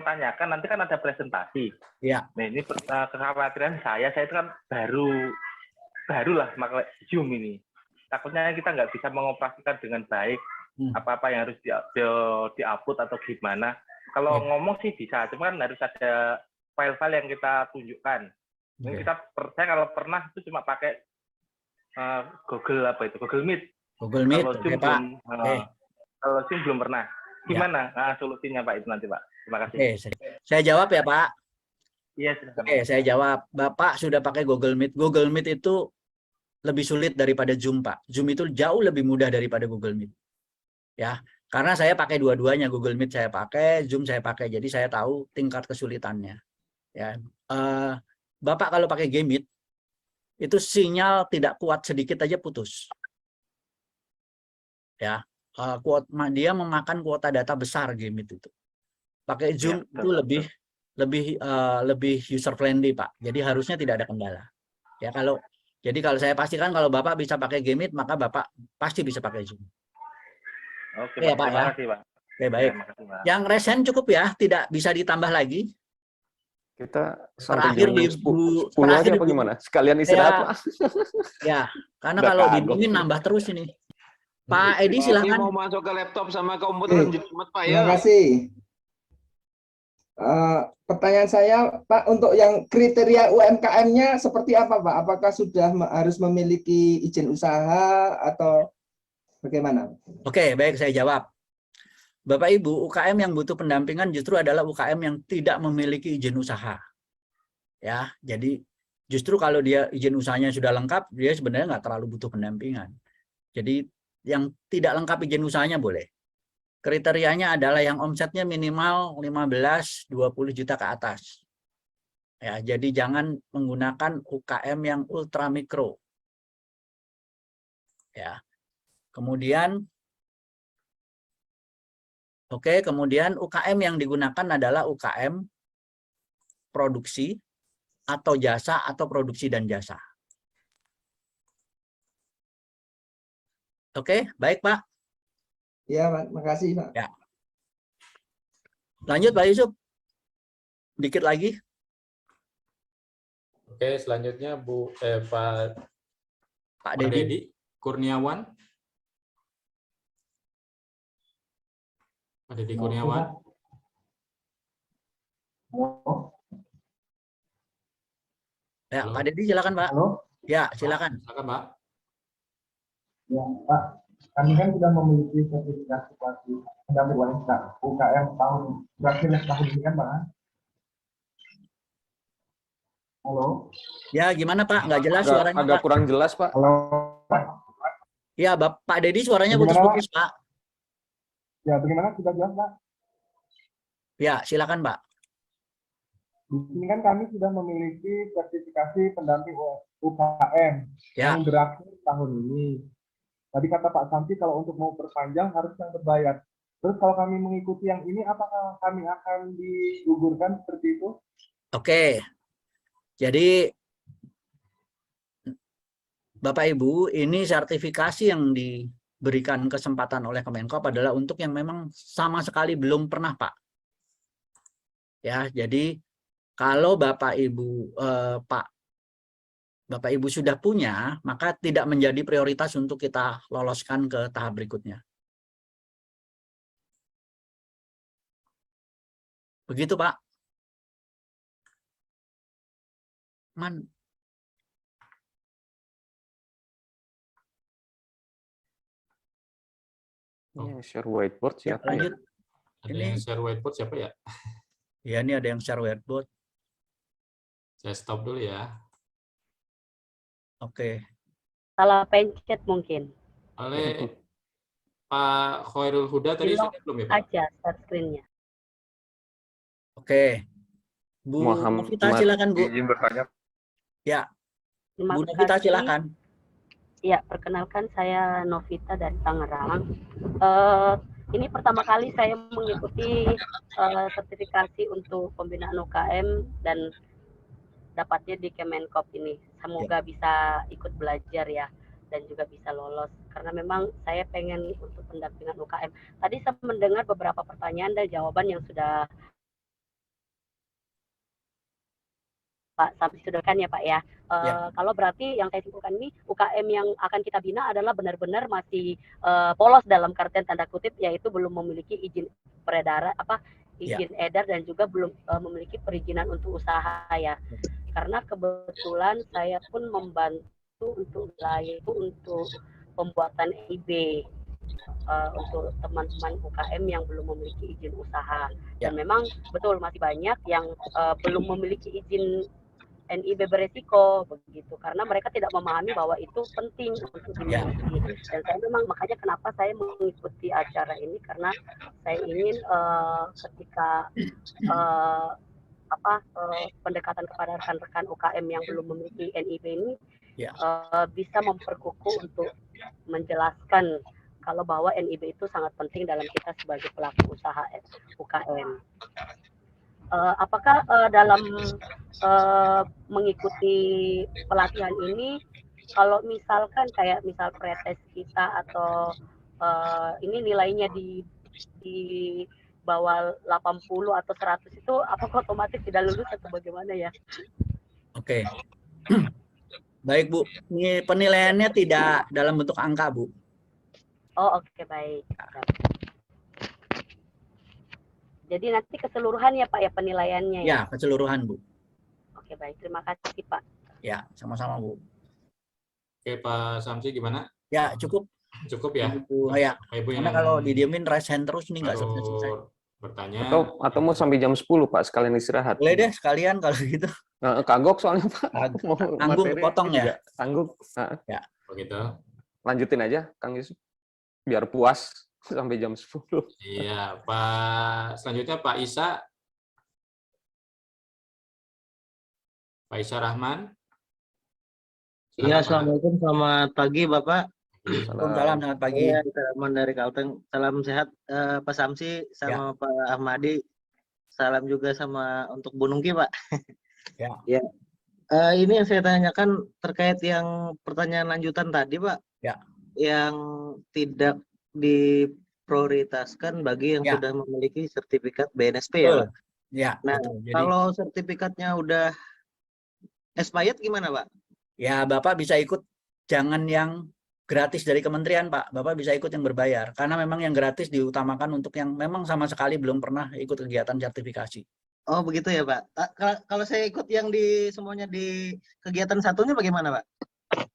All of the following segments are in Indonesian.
tanyakan, nanti kan ada presentasi. Ya. Nah, ini kekhawatiran saya itu kan baru lah pakai Zoom ini. Takutnya kita nggak bisa mengoperasikan dengan baik apa-apa yang harus di-upload atau gimana. Kalau ngomong sih bisa, cuma kan harus ada file-file yang kita tunjukkan. Ini saya kalau pernah itu cuma pakai Google Meet. Google Meet, kalau Zoom Pak. Kalau Zoom belum pernah. Gimana solusinya Pak itu nanti Pak? Terima kasih. Saya jawab ya Pak. Iya. Saya jawab. Bapak sudah pakai Google Meet. Google Meet itu lebih sulit daripada Zoom Pak. Zoom itu jauh lebih mudah daripada Google Meet. Ya, karena saya pakai dua-duanya. Google Meet saya pakai, Zoom saya pakai. Jadi saya tahu tingkat kesulitannya. Ya, Bapak kalau pakai Game Meet itu sinyal tidak kuat sedikit aja putus. Ya, dia memakan kuota data besar Game Meet itu. Pakai Zoom itu lebih user friendly Pak. Jadi harusnya tidak ada kendala. Ya jadi kalau saya pastikan kalau Bapak bisa pakai Game Meet, maka Bapak pasti bisa pakai Zoom. Oke ya, Pak. Terima kasih Pak. Oke baik. Kasih, Pak. Yang resen cukup ya, tidak bisa ditambah lagi. Kita sampai terakhir di 10 aja apa gimana? Sekalian istirahat Pak. Ya, karena kalau dibungin nambah terus ini. Pak Edi silakan. Mau masuk ke laptop sama komputer Pak ya. Terima kasih. Pertanyaan saya Pak, untuk yang kriteria UMKM-nya seperti apa Pak? Apakah sudah harus memiliki izin usaha atau bagaimana? Oke, baik saya jawab. Bapak Ibu, UKM yang butuh pendampingan justru adalah UKM yang tidak memiliki izin usaha. Ya, jadi justru kalau dia izin usahanya sudah lengkap, dia sebenarnya nggak terlalu butuh pendampingan. Jadi yang tidak lengkap izin usahanya boleh. Kriterianya adalah yang omsetnya minimal 15-20 juta ke atas. Ya, jadi jangan menggunakan UKM yang ultra mikro. Ya. Kemudian kemudian UKM yang digunakan adalah UKM produksi atau jasa atau produksi dan jasa. Oke, baik Pak. Ya, makasih Pak. Ya. Lanjut Pak Yusuf. Dikit lagi. Oke, selanjutnya Pak Dedi Kurniawan. Pak Dedi Kurniawan. Ya, Pak Dedi silakan Pak. Halo. Ya, silakan. Silakan Pak. Ya, Pak. Kami kan sudah memiliki sertifikasi pendamping UKM berakhir tahun ini kan Pak? Halo. Ya, gimana Pak? Nggak jelas suaranya agak Pak. Kurang jelas Pak. Halo. Ya, Pak Dedi suaranya putus-putus Pak. Ya, bagaimana? Sudah jelas Pak? Ya, silakan Pak. Di sini kan kami sudah memiliki sertifikasi pendamping UKM yang berakhir tahun ini. Tadi kata Pak Santi kalau untuk mau perpanjang harus yang berbayar. Terus kalau kami mengikuti yang ini, apakah kami akan digugurkan seperti itu? Oke. Jadi Bapak Ibu, ini sertifikasi yang diberikan kesempatan oleh Kemenkop adalah untuk yang memang sama sekali belum pernah Pak. Ya, jadi kalau Bapak Ibu Bapak Ibu sudah punya, maka tidak menjadi prioritas untuk kita loloskan ke tahap berikutnya. Begitu Pak. Share whiteboard siapa ya? Ada yang share whiteboard siapa ya? Ya, ini ada yang share whiteboard. Saya stop dulu ya. Oke. Salah pencet mungkin. Oleh Pak Khairul Huda tadi sudah belum ya Pak? Aja start screen-nya. Oke. Bu Novita silakan Bu. Izin bertanya. Ya. Bu Novita silakan. Ya, perkenalkan saya Novita dari Tangerang. Ini pertama kali saya mengikuti sertifikasi untuk pembinaan UKM dan dapatnya di Kemenkop ini. Semoga bisa ikut belajar ya dan juga bisa lolos karena memang saya pengen untuk pendampingan UKM. Tadi saya mendengar beberapa pertanyaan dan jawaban yang sudah Pak Samsi sodorkan ya Pak ya. Kalau berarti yang saya simpulkan ini UKM yang akan kita bina adalah benar-benar masih polos dalam artian tanda kutip, yaitu belum memiliki izin peredaran izin edar dan juga belum memiliki perizinan untuk usaha ya. Karena kebetulan saya pun membantu untuk wilayah itu untuk pembuatan NIB untuk teman-teman UKM yang belum memiliki izin usaha. Dan memang betul masih banyak yang belum memiliki izin NIB beresiko begitu, karena mereka tidak memahami bahwa itu penting untuk dimiliki. Dan saya memang makanya kenapa saya mengikuti acara ini, karena saya ingin ketika pendekatan kepada rekan-rekan UKM yang belum memiliki NIB ini bisa memperkukuh untuk menjelaskan kalau bahwa NIB itu sangat penting dalam kita sebagai pelaku usaha UKM. Apakah dalam mengikuti pelatihan ini, kalau misalkan kayak misal pretest kita atau ini nilainya di bawah 80 atau 100 itu apakah otomatis tidak lulus atau bagaimana ya? Oke. Baik Bu, ini penilaiannya tidak dalam bentuk angka Bu. Oh oke, baik. Jadi nanti keseluruhan ya Pak ya penilaiannya ya? Ya, keseluruhan Bu. Oke baik, terima kasih Pak. Ya, sama-sama Bu. Oke Pak Samsi gimana? Ya, cukup. Cukup ya? Oh ya, Ibu karena kalau didiemin raise hand terus nih nggak selesai. Bertanya. Atau mau sampai jam 10 Pak, sekalian istirahat. Boleh deh sekalian kalau gitu. Kagok soalnya Pak. Tanggung potong ya? Tanggung. Ya. Begitu. Lanjutin aja Kang Yusuf. Biar puas sampai jam 10. Iya, Pak. Selanjutnya Pak Isa. Pak Isa Rahman. Iya, assalamualaikum, selamat pagi Bapak. Salam, selamat pagi. Saya Rahman dari Kalteng. Salam sehat Pak Samsi sama Pak Ahmadi. Salam juga sama untuk Bu Nungki Pak. Ya. Ini yang saya tanyakan terkait yang pertanyaan lanjutan tadi Pak. Ya. Yang tidak diprioritaskan bagi yang sudah memiliki sertifikat BNSP ya Pak. Ya. Nah, Jadi, kalau sertifikatnya udah expired gimana Pak? Ya Bapak bisa ikut, jangan yang gratis dari kementerian Pak. Bapak bisa ikut yang berbayar. Karena memang yang gratis diutamakan untuk yang memang sama sekali belum pernah ikut kegiatan sertifikasi. Oh begitu ya Pak. Kalau saya ikut yang semuanya di kegiatan satunya bagaimana Pak?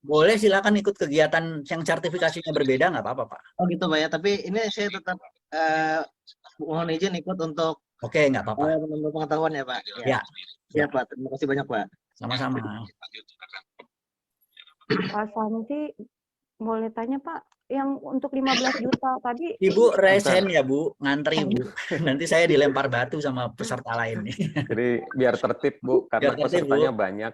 Boleh, silakan ikut kegiatan yang sertifikasinya berbeda, nggak apa-apa Pak. Oh gitu Pak ya. Tapi ini saya tetap mohon izin ikut untuk Oke, nggak apa-apa. menambah pengetahuan ya Pak. Ya. Siap Pak. Terima kasih banyak Pak. Sama-sama. Pak Samsi, boleh tanya Pak, yang untuk 15 juta tadi. Ibu resen ya Bu, ngantri Bu. Nanti saya dilempar batu sama peserta lain nih. Jadi biar tertib Bu, karena pesertanya banyak.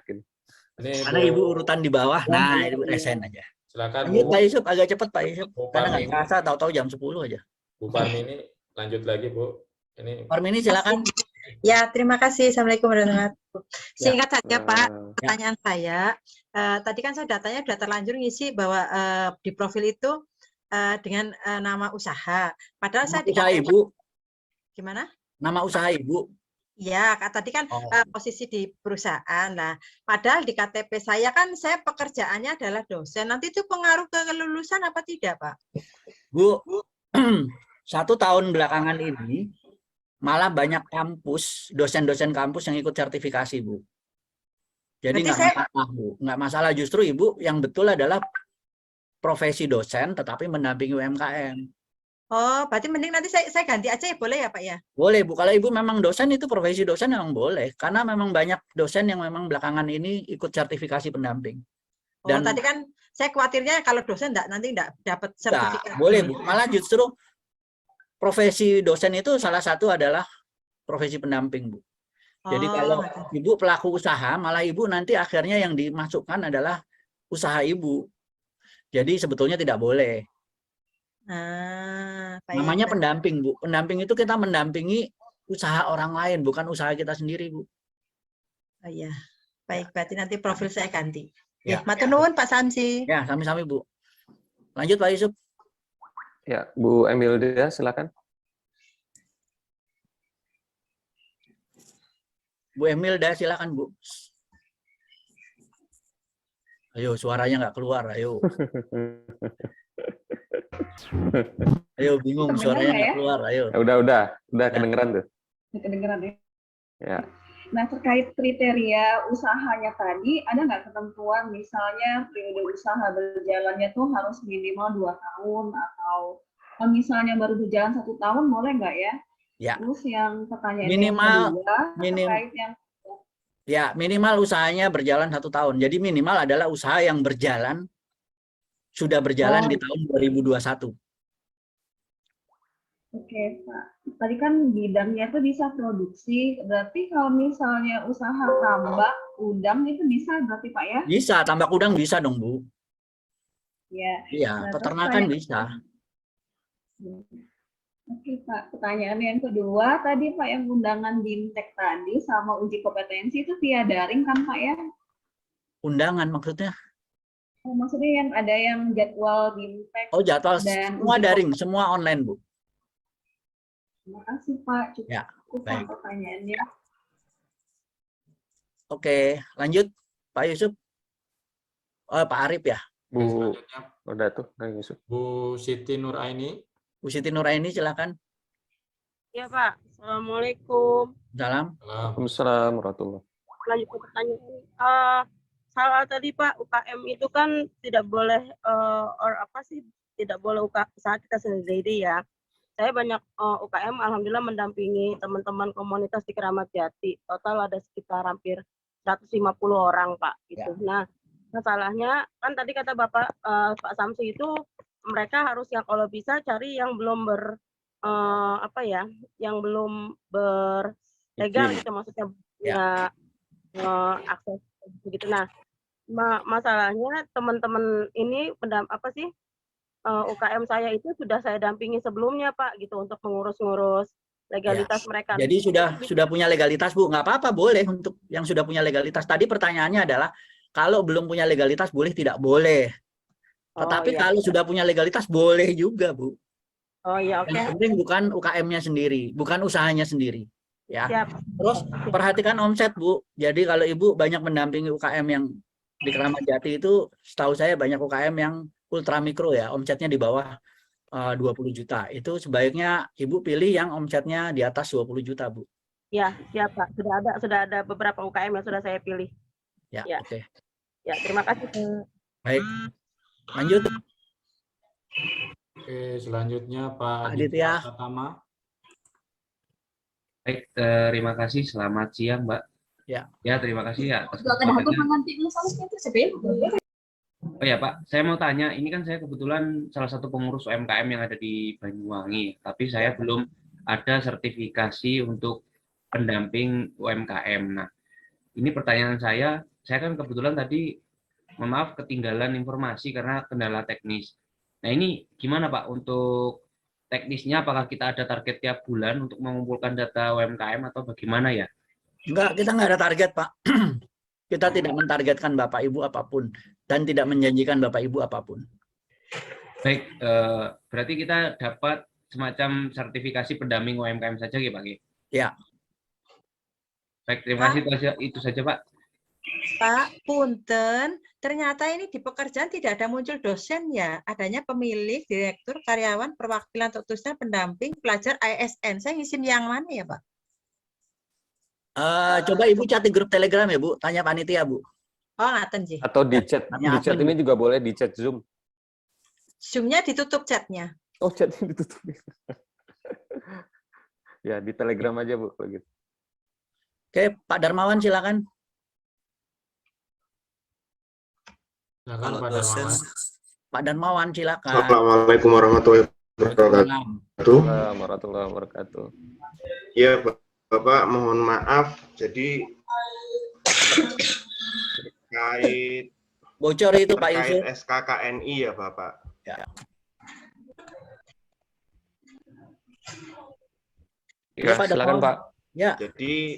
Karena Ibu urutan di bawah, nah Ibu resen aja. Silakan Bu. Pak Yusuf, agak cepat Pak Yusuf. Karena nggak kerasa, tahu-tahu jam 10 aja. Bu Parmini, lanjut lagi Bu. Ini Parmini silakan. Ya, terima kasih. Assalamualaikum warahmatullahi wabarakatuh. Singkat saja Pak, pertanyaan saya. Tadi kan saya datanya sudah terlanjur ngisi bahwa di profil itu dengan nama usaha. Padahal saya usaha Ibu. Gimana? Nama usaha Ibu. Ya, tadi kan posisi di perusahaan. Nah, padahal di KTP saya kan saya pekerjaannya adalah dosen. Nanti itu pengaruh ke kelulusan apa tidak, Pak? Bu, 1 tahun belakangan ini malah banyak kampus, dosen-dosen kampus yang ikut sertifikasi, Bu. Jadi nggak masalah, Bu. Nggak masalah, justru Ibu yang betul adalah profesi dosen tetapi mendampingi UMKM. Oh, berarti mending nanti saya ganti aja ya, boleh ya Pak ya? Boleh Bu, kalau Ibu memang dosen itu profesi dosen memang boleh. Karena memang banyak dosen yang memang belakangan ini ikut sertifikasi pendamping. Dan tadi kan saya khawatirnya kalau dosen nanti enggak dapat sertifikat. Boleh Bu, malah justru profesi dosen itu salah satu adalah profesi pendamping Bu. Jadi kalau Ibu pelaku usaha, malah Ibu nanti akhirnya yang dimasukkan adalah usaha Ibu. Jadi sebetulnya tidak boleh. Namanya pendamping Bu. Pendamping itu kita mendampingi usaha orang lain, bukan usaha kita sendiri Bu. Oh iya, baik. Berarti nanti profil saya ganti. Ya, matur nuwun Pak Samsi. Ya, sami-sami Bu. Lanjut Pak Yusuf. Ya, Bu Emilda, silakan. Bu Emilda, silakan Bu. Ayo, suaranya nggak keluar. Ayo. Ayo, bingung suaranya nggak keluar. Ayo. Udah Ya. kedengeran tuh. Kedengeran ya. Ya. Nah, terkait kriteria usahanya tadi, ada nggak ketentuan misalnya periode usaha berjalannya tuh harus minimal 2 tahun atau kalau misalnya baru berjalan 1 tahun boleh nggak ya? Ya. Terus yang pertanyaan Minimal, yang kedua terkait yang ya minimal usahanya berjalan 1 tahun. Jadi minimal adalah usaha yang berjalan sudah berjalan di tahun 2021. Oke, Pak. Tadi kan bidangnya itu bisa produksi. Berarti kalau misalnya usaha tambak udang itu bisa berarti Pak ya? Bisa, tambak udang bisa dong, Bu. Ya. Iya, Nah, peternakan bisa. Oke, Pak. Pertanyaan yang kedua, tadi Pak yang undangan BIMTEK tadi sama uji kompetensi itu via daring kan Pak ya? Undangan maksudnya? Oh, maksudnya yang ada yang jadwal BIMTEK. Oh, jadwal dan semua daring, semua online, Bu. Terima kasih Pak. Cukup, Ya, baik. pertanyaannya. Oke, lanjut Pak Yusuf. Oh, Pak Arif ya. Bu, udah tuh, Kang Yusuf. Bu Siti Nuraini. Bu Siti Nuraini, silakan. Ya Pak, Assalamualaikum. Salam. Waalaikumsalam warahmatullahi. Lanjut ke pertanyaan. Salah tadi Pak, UKM itu kan tidak boleh tidak boleh usaha kita sendiri ya. Saya banyak UKM alhamdulillah mendampingi teman-teman komunitas di Keramat Jati. Total ada sekitar hampir 150 orang Pak gitu. Ya. Nah, masalahnya kan tadi kata Bapak Pak Samsi itu mereka harus yang kalau bisa cari yang belum yang belum berlegal gitu maksudnya punya akses begitu. Nah, masalahnya teman-teman ini UKM saya itu sudah saya dampingi sebelumnya Pak gitu untuk mengurus-ngurus legalitas mereka. Jadi sudah punya legalitas Bu, nggak apa-apa, boleh untuk yang sudah punya legalitas. Tadi pertanyaannya adalah kalau belum punya legalitas boleh tidak boleh. Tetapi kalau sudah punya legalitas boleh juga Bu. Oh iya, oke. Yang penting bukan UKM-nya sendiri, bukan usahanya sendiri. Ya. Siap. Terus perhatikan omset Bu. Jadi kalau Ibu banyak mendampingi UKM yang di Keramat Jati itu, setahu saya banyak UKM yang ultra mikro ya, omsetnya di bawah 20 juta. Itu sebaiknya Ibu pilih yang omsetnya di atas 20 juta, Bu. Ya, siap Pak. Sudah ada beberapa UKM yang sudah saya pilih. Ya, ya. Oke. Ya, terima kasih. Baik. Lanjut. Oke, selanjutnya Pak Aditya Pratama. Baik, terima kasih. Selamat siang, Mbak. Ya. Ya, terima kasih ya atas kesempatannya. Oh ya Pak, saya mau tanya, ini kan saya kebetulan salah satu pengurus UMKM yang ada di Banyuwangi, tapi saya belum ada sertifikasi untuk pendamping UMKM. Nah, ini pertanyaan saya kan kebetulan tadi, mohon maaf, ketinggalan informasi karena kendala teknis. Nah, ini gimana Pak untuk teknisnya, apakah kita ada target tiap bulan untuk mengumpulkan data UMKM atau bagaimana ya? Enggak, kita nggak ada target Pak. Kita tidak mentargetkan Bapak Ibu apapun dan tidak menjanjikan Bapak Ibu apapun. Baik, berarti kita dapat semacam sertifikasi pendamping UMKM saja ya Pak? Ya. Baik, terima kasih itu saja Pak. Pak, punten, ternyata ini di pekerjaan tidak ada muncul dosen ya, adanya pemilik, direktur, karyawan, perwakilan untuk dosen, pendamping, pelajar, ASN. Saya ngisi yang mana ya Pak? Coba Ibu chat di grup Telegram ya Bu, tanya panitia Bu. Oh, ngaten sih. Atau di chat ini juga boleh, di chat Zoom. Zoom-nya ditutup chatnya. Oh, chatnya ditutup. Ya, di Telegram aja Bu kalau gitu. Oke, Pak Darmawan silakan. Silakan Pak Darmawan. Pak Darmawan silakan. Assalamualaikum warahmatullahi wabarakatuh. Waalaikumsalam warahmatullahi wabarakatuh. Iya, Bapak, mohon maaf. Jadi terkait bocor itu Pak Yusuf. SKKNI ya, Bapak. Ya. Ya, silakan Pak. Ya. Jadi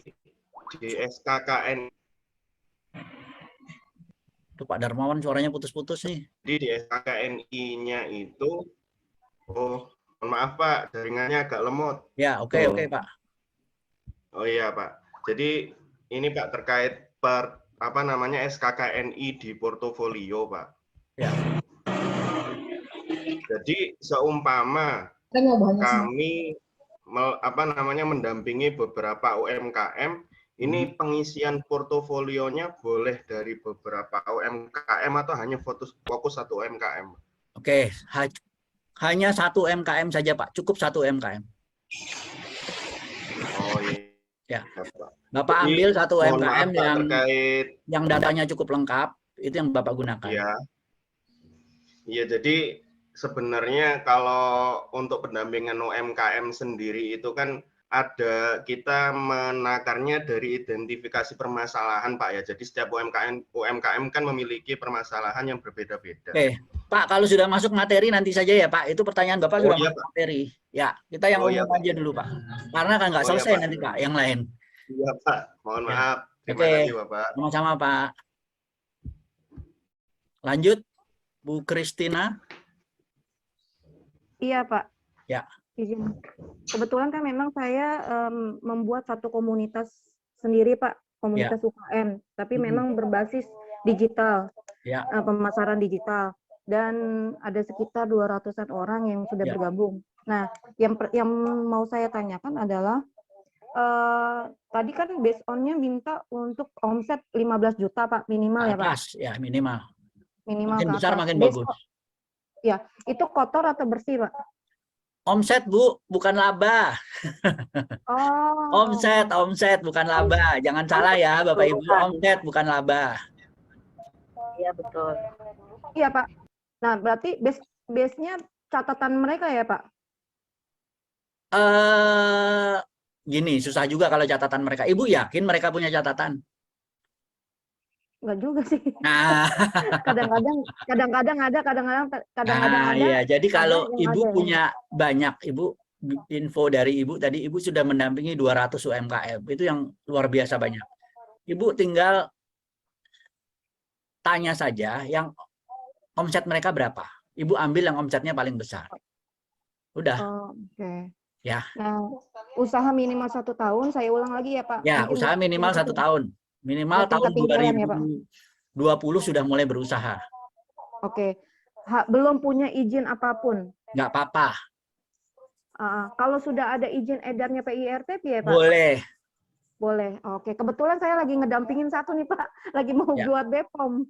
di SKKNI. Tuh Pak Darmawan suaranya putus-putus nih. Jadi di SKKNI-nya itu, oh, mohon maaf Pak, jaringannya agak lemot. Ya, oke Pak. Oh iya Pak. Jadi ini Pak terkait apa namanya SKKNI di portofolio, Pak. Ya. Jadi seumpama kami apa namanya mendampingi beberapa UMKM, ini pengisian portofolionya boleh dari beberapa UMKM atau hanya fokus satu UMKM? Oke, hanya satu UMKM saja, Pak. Cukup satu UMKM. Oh iya. Ya. Bapak ambil satu UMKM yang datanya cukup lengkap, itu yang Bapak gunakan. Iya. Iya, jadi sebenarnya kalau untuk pendampingan UMKM sendiri itu kan kita menakarnya dari identifikasi permasalahan, Pak ya. Jadi setiap UMKM kan memiliki permasalahan yang berbeda-beda. Oke, Pak, kalau sudah masuk materi nanti saja ya, Pak. Itu pertanyaan Bapak sudah masuk materi. Ya, kita yang umum aja dulu, Pak. Karena kan nggak selesai nanti, Pak, yang lain. Iya, Pak. Mohon maaf. Terima kasih, Bapak. Sama-sama, Pak. Lanjut, Bu Kristina. Iya, Pak. Ya. Izin. Kebetulan kan memang saya membuat satu komunitas sendiri, Pak, komunitas UKM, tapi memang berbasis digital, pemasaran digital, dan ada sekitar 200-an orang yang sudah bergabung. Nah, yang mau saya tanyakan adalah tadi kan based on-nya minta untuk omset 15 juta, Pak, minimal ya, Pak? Ya, minimal. Minimal makin besar makin bagus. Ya, itu kotor atau bersih, Pak? Omset, Bu, bukan laba. Omset bukan laba. Jangan salah ya, Bapak Ibu. Omset bukan laba. Iya, betul. Iya, Pak. Nah, berarti base-nya catatan mereka ya, Pak? Gini, susah juga kalau catatan mereka. Ibu yakin mereka punya catatan? Enggak juga sih. Nah, kadang-kadang ada, kadang-kadang ada. Iya, jadi kalau Ibu punya banyak, Ibu info dari Ibu tadi, Ibu sudah mendampingi 200 UMKM. Itu yang luar biasa banyak. Ibu tinggal tanya saja yang omset mereka berapa. Ibu ambil yang omsetnya paling besar. Udah. Oke. Ya. Nah, usaha minimal 1 tahun, saya ulang lagi ya, Pak. Ya, usaha minimal 1 tahun. Minimal tahun 2020 sudah mulai berusaha. Oke. Belum punya izin apapun? Nggak apa-apa. Kalau sudah ada izin edarnya PIRT, ya Pak? Boleh. Boleh. Oke. Kebetulan saya lagi ngedampingin satu nih, Pak. Lagi mau buat BPOM.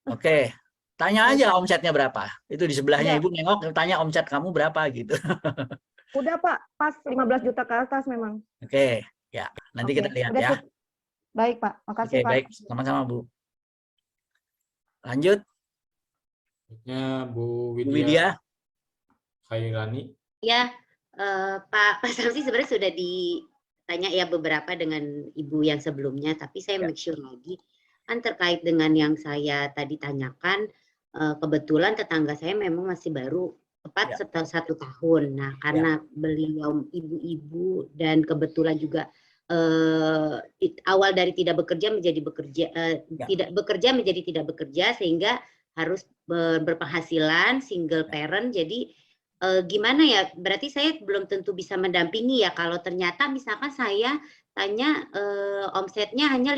Oke. Tanya aja omsetnya berapa. Itu di sebelahnya Ibu nengok, tanya omset kamu berapa gitu. Udah, Pak. Pas 15 juta ke atas memang. Oke. Ya, nanti kita lihat ya. Baik, Pak. Makasih, Pak. Baik. Sama-sama, Bu. Lanjut. Bu Widya Khairani. Ya, Pak Samsi sebenarnya sudah ditanya ya beberapa dengan Ibu yang sebelumnya, tapi saya make sure lagi kan terkait dengan yang saya tadi tanyakan, kebetulan tetangga saya memang masih baru tepat 1 tahun. Nah, karena beliau ibu-ibu dan kebetulan juga awal dari tidak bekerja menjadi bekerja, tidak bekerja menjadi tidak bekerja, sehingga harus berpenghasilan, single parent. Jadi gimana ya, berarti saya belum tentu bisa mendampingi ya kalau ternyata misalkan saya tanya omsetnya hanya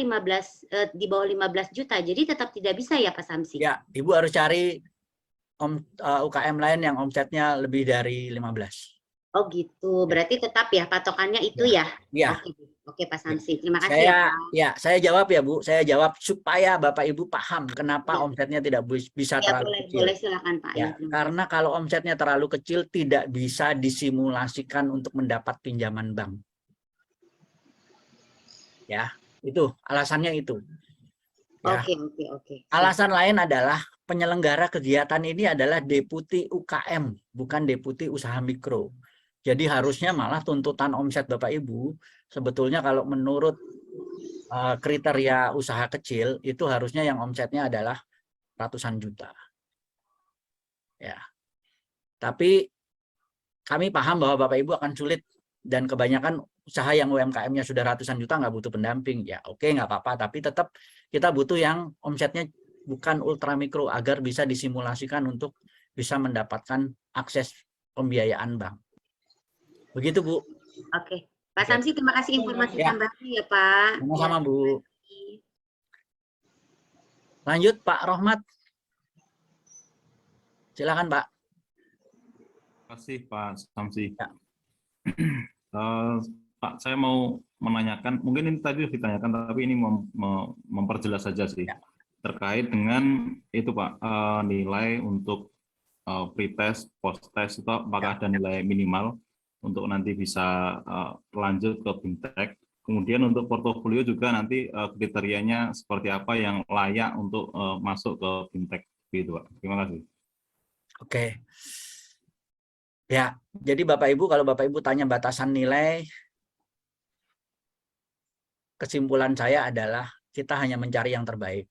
di bawah 15 juta, jadi tetap tidak bisa ya Pak Samsi? Ya, Ibu harus cari UKM lain yang omsetnya lebih dari 15. Oh gitu, berarti tetap ya patokannya itu ya? Iya. Oke Pak Samsi, terima kasih ya Pak. Ya, saya jawab ya Bu, saya jawab supaya Bapak Ibu paham kenapa omsetnya tidak bisa terlalu kecil. Boleh silakan Pak. Ya, karena kalau omsetnya terlalu kecil tidak bisa disimulasikan untuk mendapat pinjaman bank. Ya, itu alasannya itu. Ya. Oke. Alasan lain adalah penyelenggara kegiatan ini adalah deputi UKM, bukan deputi usaha mikro. Jadi harusnya malah tuntutan omset Bapak Ibu, sebetulnya kalau menurut kriteria usaha kecil, itu harusnya yang omsetnya adalah ratusan juta. Ya. Tapi kami paham bahwa Bapak Ibu akan sulit, dan kebanyakan usaha yang UMKM-nya sudah ratusan juta nggak butuh pendamping. Ya oke, nggak apa-apa, tapi tetap kita butuh yang omsetnya bukan ultra mikro agar bisa disimulasikan untuk bisa mendapatkan akses pembiayaan bank. Begitu Bu. Oke, Pak Samsi terima kasih informasi tambahannya ya Pak. Sama-sama Bu. Lanjut Pak Rohmat. Silakan Pak. Terima kasih Pak Samsi. Ya. Pak, saya mau menanyakan, mungkin ini tadi ditanyakan, tapi ini memperjelas saja sih. Ya. Terkait dengan itu Pak, nilai untuk pretest, post-test itu apakah ada nilai minimal untuk nanti bisa lanjut ke BIMTEK. Kemudian untuk portofolio juga nanti kriterianya seperti apa yang layak untuk masuk ke BIMTEK gitu Pak. Terima kasih. Oke. Ya, jadi Bapak Ibu, kalau Bapak Ibu tanya batasan nilai, kesimpulan saya adalah kita hanya mencari yang terbaik.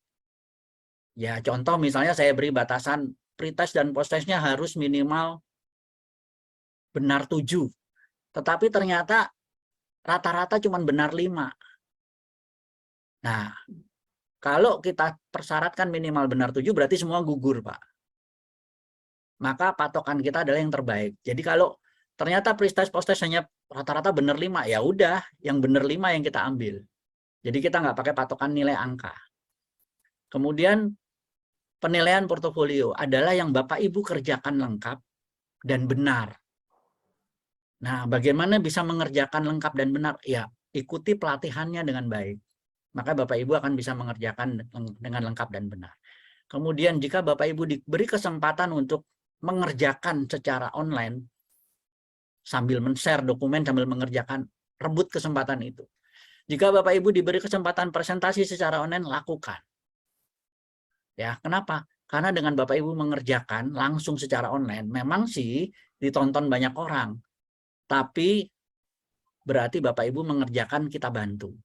Ya, contoh misalnya saya beri batasan pretest dan post-testnya harus minimal benar 7. Tetapi ternyata rata-rata cuma benar 5. Nah, kalau kita persyaratkan minimal benar 7, berarti semua gugur, Pak. Maka patokan kita adalah yang terbaik. Jadi kalau ternyata pretest post-test hanya rata-rata benar 5, ya udah, yang benar 5 yang kita ambil. Jadi kita nggak pakai patokan nilai angka. Kemudian penilaian portofolio adalah yang Bapak Ibu kerjakan lengkap dan benar. Nah, bagaimana bisa mengerjakan lengkap dan benar? Ya, ikuti pelatihannya dengan baik. Maka Bapak Ibu akan bisa mengerjakan dengan lengkap dan benar. Kemudian jika Bapak Ibu diberi kesempatan untuk mengerjakan secara online, sambil men-share dokumen, sambil mengerjakan, rebut kesempatan itu. Jika Bapak Ibu diberi kesempatan presentasi secara online, lakukan. Ya, kenapa? Karena dengan Bapak Ibu mengerjakan langsung secara online, memang sih ditonton banyak orang, tapi berarti Bapak Ibu mengerjakan, kita bantu.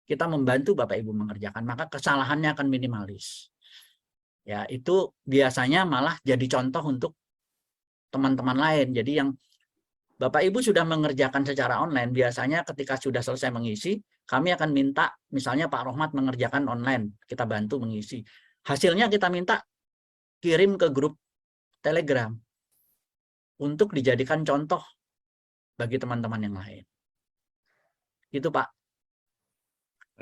Kita membantu Bapak Ibu mengerjakan, maka kesalahannya akan minimalis. Ya, itu biasanya malah jadi contoh untuk teman-teman lain. Jadi yang Bapak Ibu sudah mengerjakan secara online, biasanya ketika sudah selesai mengisi, kami akan minta, misalnya Pak Rohmat mengerjakan online, kita bantu mengisi. Hasilnya kita minta kirim ke grup Telegram untuk dijadikan contoh bagi teman-teman yang lain. Itu Pak.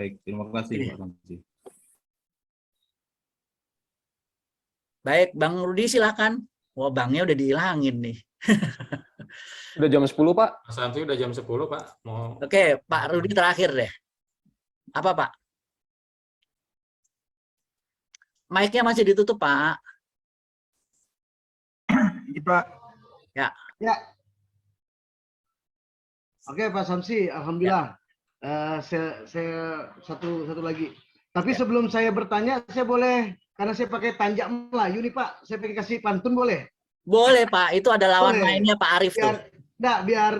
Baik, terima kasih Pak Samsi. Baik, Bang Rudi silakan. Wah, Bangnya udah dihilangin nih. Udah jam 10, Pak. Mas Samsi udah jam 10, Pak. Mau... Oke, Pak Rudi terakhir deh. Apa, Pak? Mic-nya masih ditutup, Pak. Pak. Ya. Ya. Oke, Pak Samsi, alhamdulillah. Saya satu lagi. Tapi sebelum saya bertanya, saya boleh, karena saya pakai tanjak Melayu nih Pak, saya pakai kasih pantun boleh? Boleh Pak, itu ada lawan mainnya Pak Arif tuh. Biar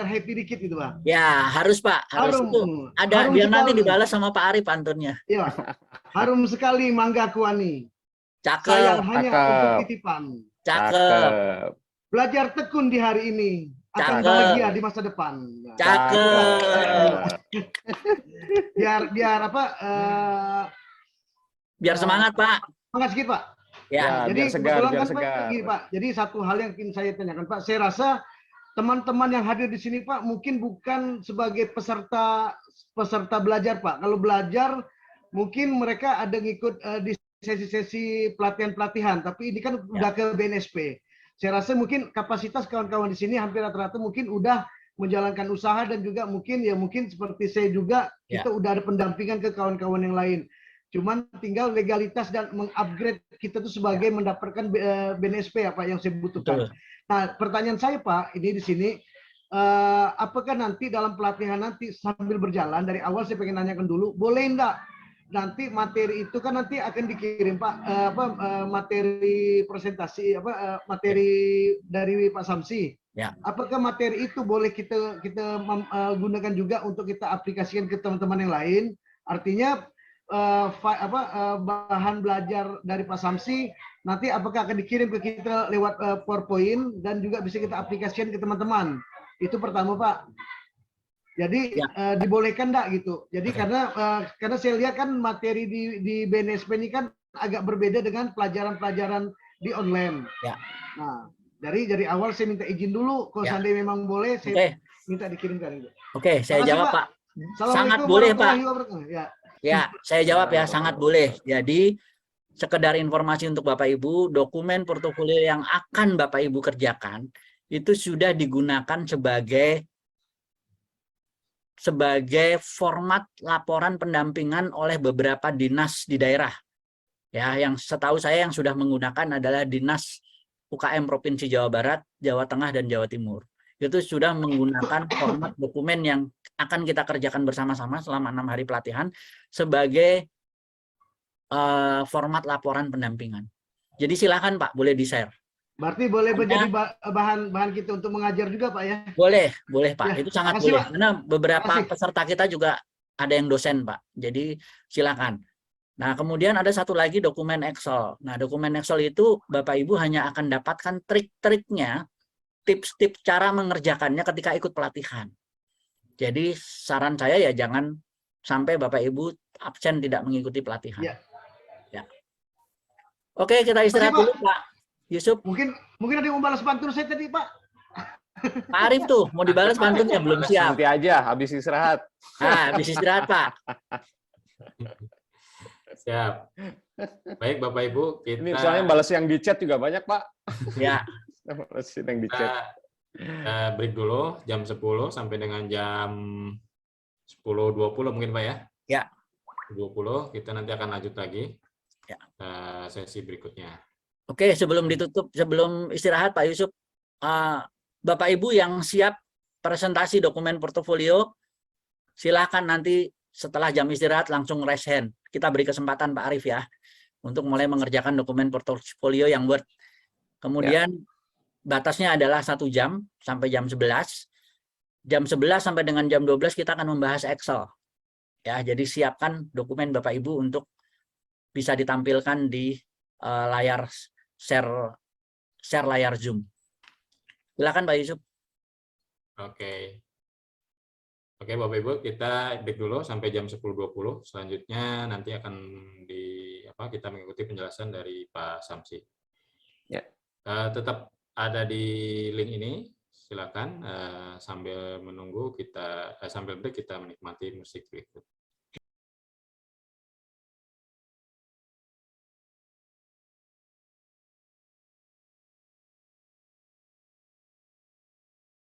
happy dikit gitu Pak. Ya harus Pak, harus itu. Ada biar nanti dibalas sama Pak Arif pantunnya. Iya. Harum sekali Mangga Kuani. Cakep. Sayang hanya untuk titipan. Cakep. Belajar tekun di hari ini akan bahagia di masa depan. Cakep. biar apa? Biar semangat Pak. Semangat sedikit Pak. Ya, jadi segar, kebetulan kan segar. Pak, gini, Pak. Jadi satu hal yang ingin saya tanyakan Pak, saya rasa teman-teman yang hadir di sini Pak mungkin bukan sebagai peserta belajar Pak. Kalau belajar mungkin mereka ada ngikut di sesi-sesi pelatihan-pelatihan, tapi ini kan udah ke BNSP. Saya rasa mungkin kapasitas kawan-kawan di sini hampir rata-rata mungkin udah menjalankan usaha dan juga mungkin seperti saya juga kita udah ada pendampingan ke kawan-kawan yang lain. Cuman tinggal legalitas dan mengupgrade kita tuh sebagai mendapatkan BNSP apa yang saya butuhkan. Nah, pertanyaan saya Pak, ini di sini apakah nanti dalam pelatihan nanti sambil berjalan dari awal saya pengen nanyakan dulu, boleh enggak nanti materi itu kan nanti akan dikirim Pak materi presentasi materi dari Pak Samsi. Ya. Apakah materi itu boleh kita gunakan juga untuk kita aplikasikan ke teman-teman yang lain? Artinya bahan belajar dari Pak Samsi nanti apakah akan dikirim ke kita lewat PowerPoint dan juga bisa kita aplikasikan ke teman-teman? Itu pertama Pak. Jadi dibolehkan enggak gitu. Jadi karena saya lihat kan materi di BNSP ini kan agak berbeda dengan pelajaran-pelajaran di online. Ya. Nah, dari awal saya minta izin dulu kalau seandainya memang boleh saya minta dikirimkan. Oke, saya jawab Pak. Sangat boleh Pak. Ya. Ya, saya jawab ya, sangat boleh. Jadi, sekedar informasi untuk Bapak Ibu, dokumen portofolio yang akan Bapak Ibu kerjakan itu sudah digunakan sebagai format laporan pendampingan oleh beberapa dinas di daerah. Ya, yang setahu saya yang sudah menggunakan adalah Dinas UKM Provinsi Jawa Barat, Jawa Tengah, dan Jawa Timur. Itu sudah menggunakan format dokumen yang akan kita kerjakan bersama-sama selama 6 hari pelatihan sebagai format laporan pendampingan. Jadi silakan Pak, boleh di-share. Berarti boleh menjadi bahan kita untuk mengajar juga Pak ya? Boleh Pak. Ya, itu sangat makasih, boleh. Pak. Karena beberapa peserta kita juga ada yang dosen Pak. Jadi silakan. Nah, kemudian ada satu lagi dokumen Excel. Nah, dokumen Excel itu Bapak Ibu hanya akan dapatkan trik-triknya, tips-tips cara mengerjakannya ketika ikut pelatihan. Jadi saran saya ya jangan sampai Bapak Ibu absen tidak mengikuti pelatihan. Ya. Oke, kita istirahat dulu Pak Yusuf. Mungkin ada yang mau balas pantun saya tadi Pak. Pak Arif tuh mau dibalas pantunnya belum siap. Nanti aja habis istirahat. Nah, habis istirahat Pak. Siap. Baik Bapak Ibu, kita Ini soalnya balas yang di chat juga banyak Pak. Ya. Balas yang di chat. Break dulu jam 10 sampai dengan jam 10.20 mungkin Pak ya? Ya. 20 kita nanti akan lanjut lagi. Ya. Sesi berikutnya. Oke, sebelum ditutup, sebelum istirahat Pak Yusuf, Bapak Ibu yang siap presentasi dokumen portofolio, silakan nanti setelah jam istirahat langsung raise hand. Kita beri kesempatan Pak Arif ya, untuk mulai mengerjakan dokumen portofolio yang Word. Kemudian batasnya adalah 1 jam sampai jam 11. Jam 11 sampai dengan jam 12 kita akan membahas Excel. Ya, jadi siapkan dokumen Bapak Ibu untuk bisa ditampilkan di layar share layar Zoom. Silakan Pak Yusuf. Oke, Bapak Ibu, kita break dulu sampai jam 10.20. Selanjutnya nanti akan kita mengikuti penjelasan dari Pak Samsi. Ya. Tetap ada di link ini. Silakan sambil menunggu sambil break kita menikmati musik berikut.